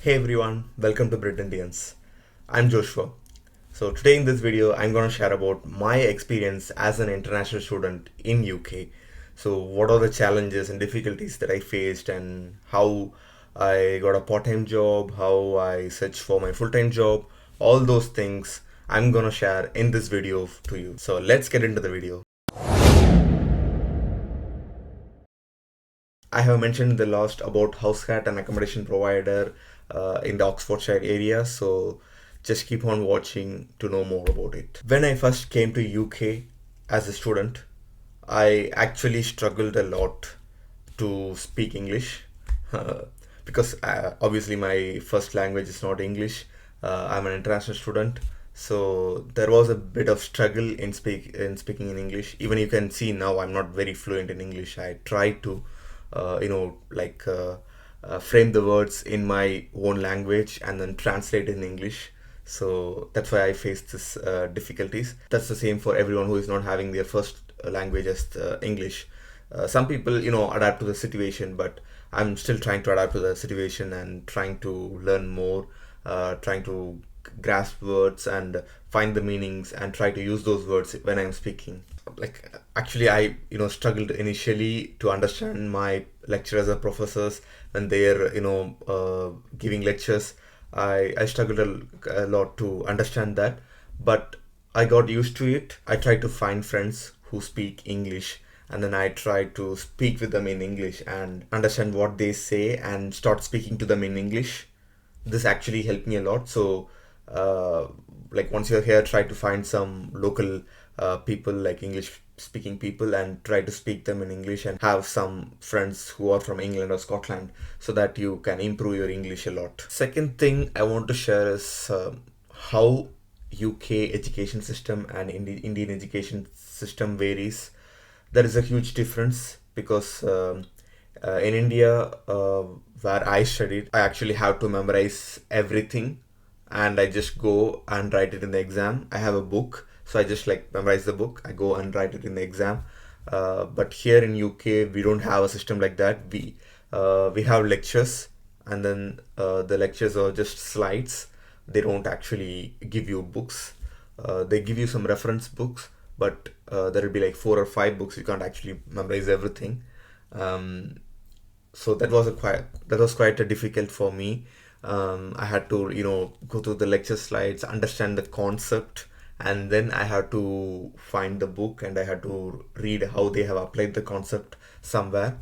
Hey everyone, welcome to Brit Indians. I'm Joshua. So today in this video, I'm going to share about my experience as an international student in UK. So what are the challenges and difficulties that I faced and how I got a part-time job, how I searched for my full-time job, all those things I'm going to share in this video to you. So let's get into the video. I have mentioned in the last about Househat, an accommodation provider in the Oxfordshire area. So just keep on watching to know more about it. When I first came to UK as a student, I actually struggled a lot to speak English because obviously my first language is not English. I'm an international student, so there was a bit of struggle in speaking in English. Even you can see now I'm not very fluent in English. I try to, frame the words in my own language and then translate in English. So that's why I faced this difficulties. That's the same for everyone who is not having their first language as English. Some people, adapt to the situation, but I'm still trying to adapt to the situation and trying to learn more, trying to grasp words and find the meanings and try to use those words when I'm speaking. Like actually, I struggled initially to understand my lecturers or professors when they're giving lectures. I struggled a lot to understand that, but I got used to it. I tried to find friends who speak English, and then I tried to speak with them in English and understand what they say and start speaking to them in English. This actually helped me a lot. So like once you're here, try to find some local people, like English speaking people, and try to speak them in English and have some friends who are from England or Scotland so that you can improve your English a lot. Second thing I want to share is how UK education system and Indian education system varies. There is a huge difference because in India, where I studied, I actually have to memorize everything and I just go and write it in the exam. I have a book, so I just like memorize the book. I go and write it in the exam. But here in UK, we don't have a system like that. We have lectures, and then the lectures are just slides. They don't actually give you books. They give you some reference books, but there will be like 4 or 5 books. You can't actually memorize everything. Um, so that was quite a difficult for me. I had to go through the lecture slides, understand the concept, and then I had to find the book and I had to read how they have applied the concept somewhere.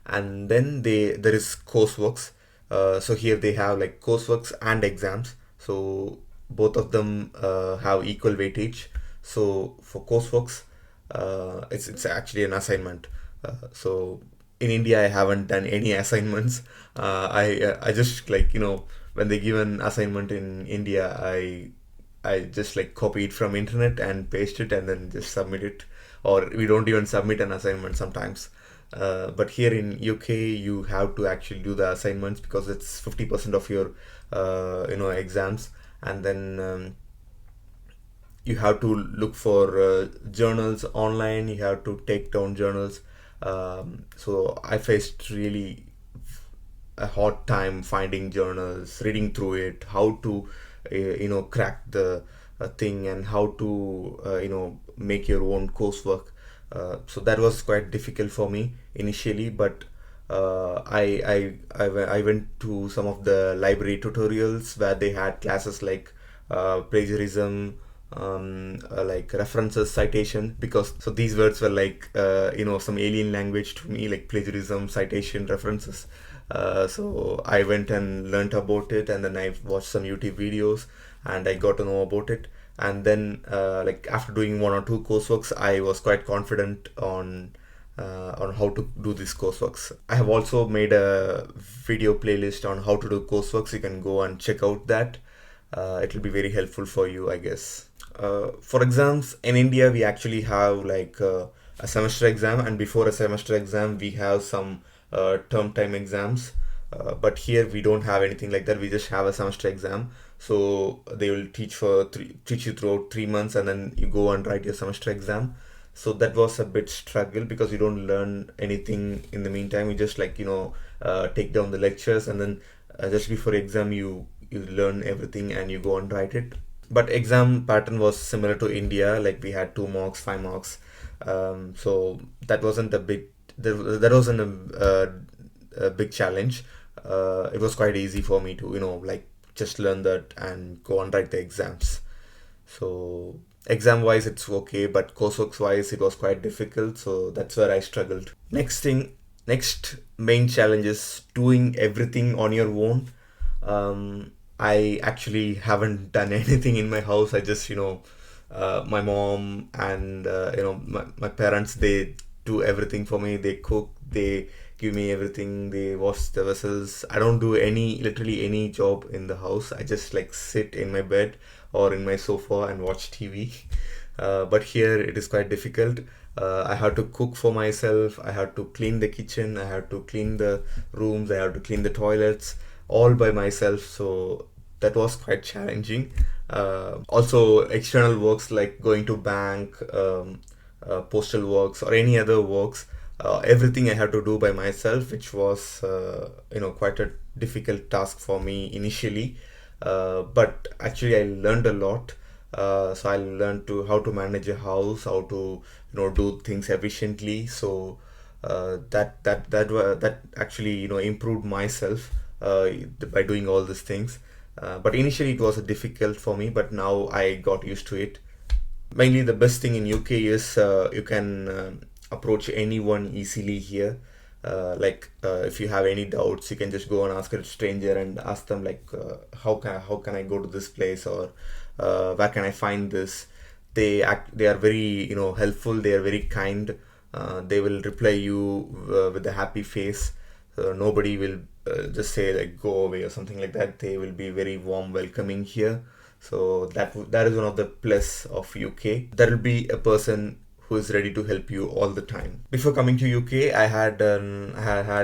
And then there is courseworks. So here they have like courseworks and exams. So both of them have equal weightage. So for courseworks, it's actually an assignment. So in India, I haven't done any assignments. I just like when they give an assignment in India, I just like copy it from internet and paste it and then just submit it. Or we don't even submit an assignment sometimes. But here in UK, you have to actually do the assignments because it's 50% of your exams, and then you have to look for journals online. You have to take down journals. So I faced really a hard time finding journals, reading through it, how to crack the thing, and how to make your own coursework. So that was quite difficult for me initially, but I went to some of the library tutorials where they had classes like plagiarism, like references, citation, because so these words were like some alien language to me, like plagiarism, citation, references. So I went and learnt about it, and then I watched some YouTube videos and I got to know about it. And then like after doing 1 or 2 courseworks, I was quite confident on how to do these courseworks. I have also made a video playlist on how to do courseworks. You can go and check out that. It will be very helpful for you, I guess. For exams in India, we actually have like a semester exam, and before a semester exam, we have some term time exams. But here we don't have anything like that. We just have a semester exam. So they will teach you throughout 3 months, and then you go and write your semester exam. So that was a bit struggle because you don't learn anything in the meantime. You just like take down the lectures, and then just before exam you learn everything and you go and write it. But exam pattern was similar to India, like we had 2 marks, 5 marks. So that wasn't a big that wasn't a big challenge. It was quite easy for me to like just learn that and go and write the exams. So exam wise it's okay, but coursework wise it was quite difficult. So that's where I struggled. Next main challenge is doing everything on your own. I actually haven't done anything in my house. I just my mom and my parents, they do everything for me. They cook, they give me everything, they wash the vessels. I don't do literally any job in the house. I just like sit in my bed or in my sofa and watch TV. But here it is quite difficult. I had to cook for myself. I had to clean the kitchen. I had to clean the rooms. I had to clean the toilets all by myself. So that was quite challenging. Also, external works like going to bank, postal works, or any other works. Everything I had to do by myself, which was quite a difficult task for me initially. But actually, I learned a lot. So I learned to how to manage a house, how to do things efficiently. So that actually improved myself by doing all these things. But initially it was difficult for me, but now I got used to it. Mainly the best thing in UK is you can approach anyone easily here. If you have any doubts, you can just go and ask a stranger and ask them like, how can I go to this place, or where can I find this. They are very helpful. They are very kind. They will reply you with a happy face. Nobody will just say like go away or something like that. They will be very warm welcoming here. So that is one of the plus of UK. There will be a person who is ready to help you all the time. Before coming to UK, I had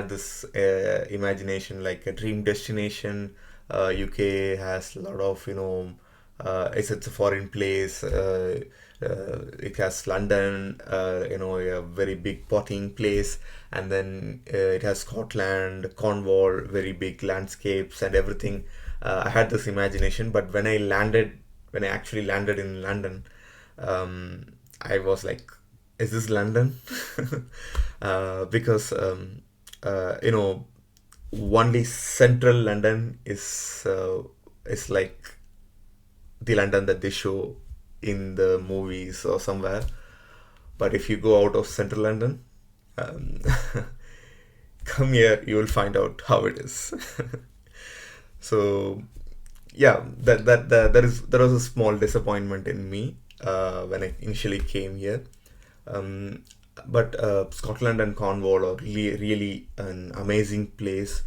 this imagination, like a dream destination. UK has a lot of it's a foreign place. It has London, a very big potting place, and then it has Scotland, Cornwall, very big landscapes and everything. I had this imagination, but when I actually landed in London, I was like, "Is this London?" Because only central London is like the London that they show in the movies or somewhere. But if you go out of central London, um, come here, you will find out how it is. So yeah, that was a small disappointment in me when I initially came here. Um, but Scotland and Cornwall are really an amazing place.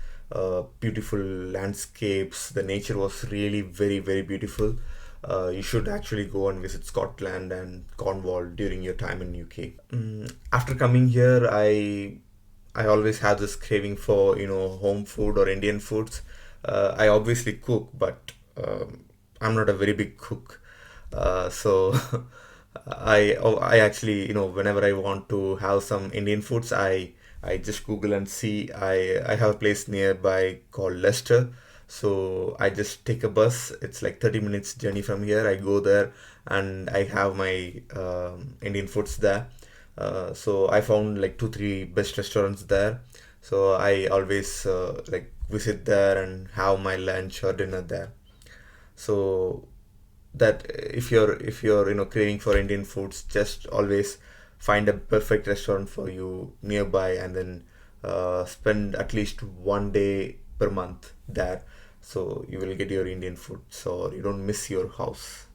Beautiful landscapes. The nature was really very beautiful. You should actually go and visit Scotland and Cornwall during your time in UK. After coming here, I always have this craving for home food or Indian foods. I obviously cook, but I'm not a very big cook. So I actually whenever I want to have some Indian foods, I just Google and see. I have a place nearby called Leicester. So I just take a bus. It's like 30 minutes journey from here. I go there and I have my Indian foods there. So I found like two, three best restaurants there. So I always like visit there and have my lunch or dinner there. So that if you're craving for Indian foods, just always find a perfect restaurant for you nearby, and then spend at least 1 day per month there, so you will get your Indian food, so you don't miss your house.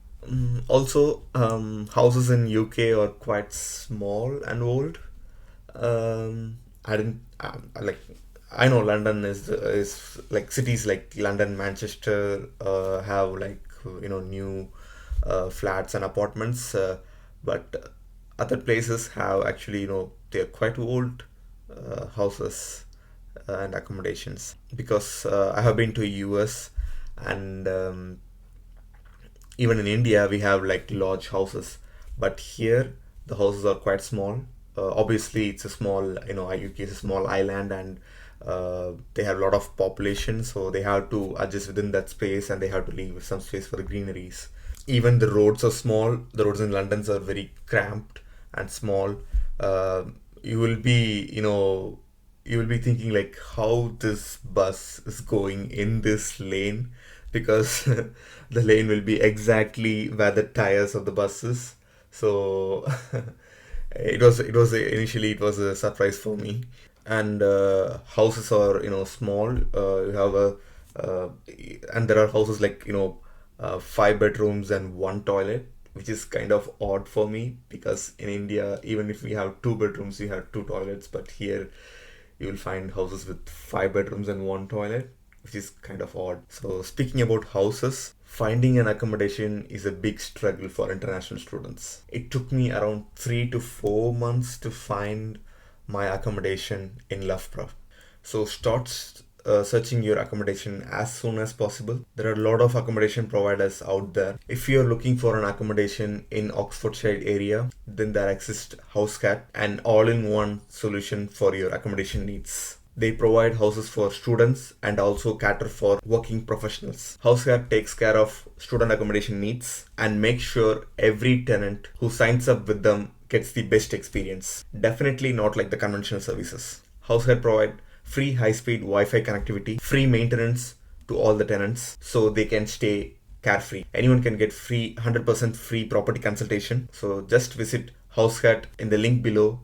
Also, houses in UK are quite small and old. I didn't like. I know London is like cities like London, Manchester have like new flats and apartments, but other places have actually they're quite old houses and accommodations. Because I have been to US, and even in India we have like large houses, but here the houses are quite small. Obviously, it's a small, UK is a small island, and they have a lot of population, so they have to adjust within that space and they have to leave some space for the greeneries. Even the roads are small. The roads in London are very cramped and small. Uh, you will be, you will be thinking like how this bus is going in this lane, because the lane will be exactly where the tires of the bus is. So it was initially it was a surprise for me. And houses are small. You have a uh, and there are houses like 5 bedrooms and one toilet, which is kind of odd for me, because in India, even if we have 2 bedrooms, we have two toilets, but here you will find houses with 5 bedrooms and one toilet, which is kind of odd. So speaking about houses, finding an accommodation is a big struggle for international students. It took me around 3 to 4 months to find my accommodation in Loughborough. So start searching your accommodation as soon as possible. There are a lot of accommodation providers out there. If you're looking for an accommodation in Oxfordshire area, then there exists Househat, an all-in-one solution for your accommodation needs. They provide houses for students and also cater for working professionals. Househat takes care of student accommodation needs and makes sure every tenant who signs up with them gets the best experience. Definitely not like the conventional services. Househat provide free high-speed Wi-Fi connectivity, free maintenance to all the tenants so they can stay carefree. Anyone can get free 100% free property consultation. So just visit Househat in the link below,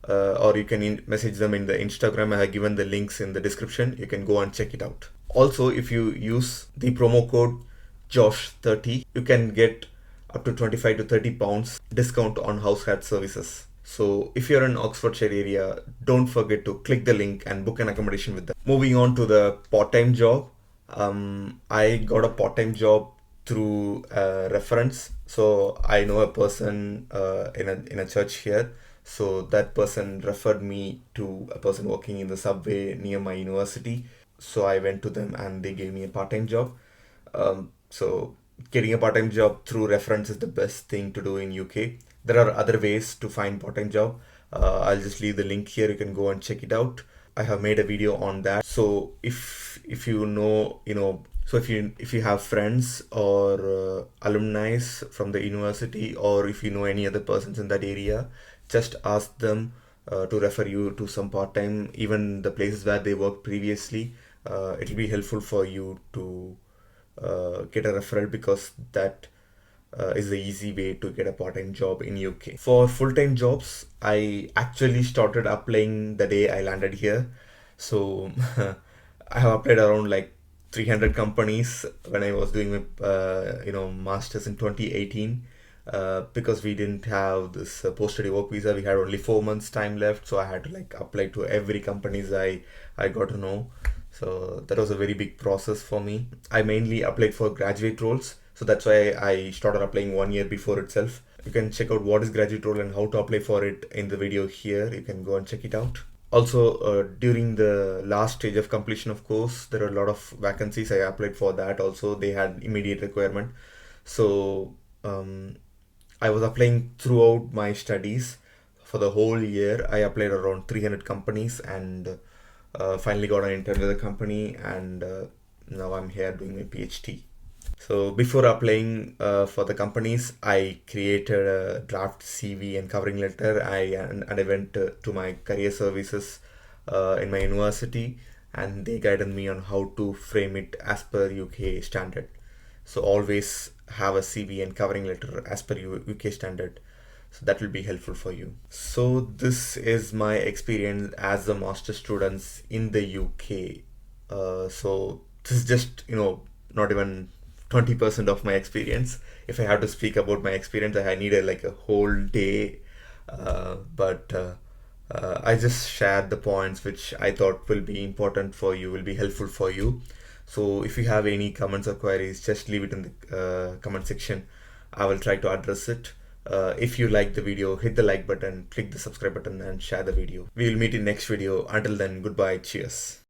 or you can message them in the Instagram. I have given the links in the description. You can go and check it out. Also, if you use the promo code Josh30, you can get up to 25 to 30 pounds discount on Househat services. So if you're in Oxfordshire area, don't forget to click the link and book an accommodation with them. Moving on to the part-time job. I got a part-time job through reference. So I know a person in a church here. So that person referred me to a person working in the subway near my university. So I went to them and they gave me a part-time job. So getting a part-time job through reference is the best thing to do in UK. There are other ways to find part-time job. I'll just leave the link here. You can go and check it out. I have made a video on that. So if you know, so if you have friends or alumni from the university, or if you know any other persons in that area, just ask them to refer you to some part-time, even the places where they worked previously. It'll be helpful for you to get a referral, because that is the easy way to get a part-time job in UK. For full-time jobs, I actually started applying the day I landed here. So I have applied around like 300 companies when I was doing my masters in 2018. Because we didn't have this post-study work visa, we had only 4 months time left, so I had to like apply to every companies I got to know. So that was a very big process for me. I mainly applied for graduate roles, so that's why I started applying 1 year before itself. You can check out what is graduate role and how to apply for it in the video here. You can go and check it out. Also, during the last stage of completion of course, there are a lot of vacancies. I applied for that also. They had immediate requirement. So I was applying throughout my studies. For the whole year, I applied around 300 companies and finally got an intern with a company, and now I'm here doing my PhD. So before applying for the companies, I created a draft CV and covering letter. I went to my career services in my university, and they guided me on how to frame it as per UK standard. So always have a CV and covering letter as per UK standard. So that will be helpful for you. So this is my experience as a master students in the UK. So this is just not even 20% of my experience. If I have to speak about my experience, I needed like a whole day. But I just shared the points which I thought will be important for you, will be helpful for you. So if you have any comments or queries, just leave it in the comment section. I will try to address it. If you like the video, hit the like button, click the subscribe button and share the video. We will meet in next video. Until then, goodbye. Cheers.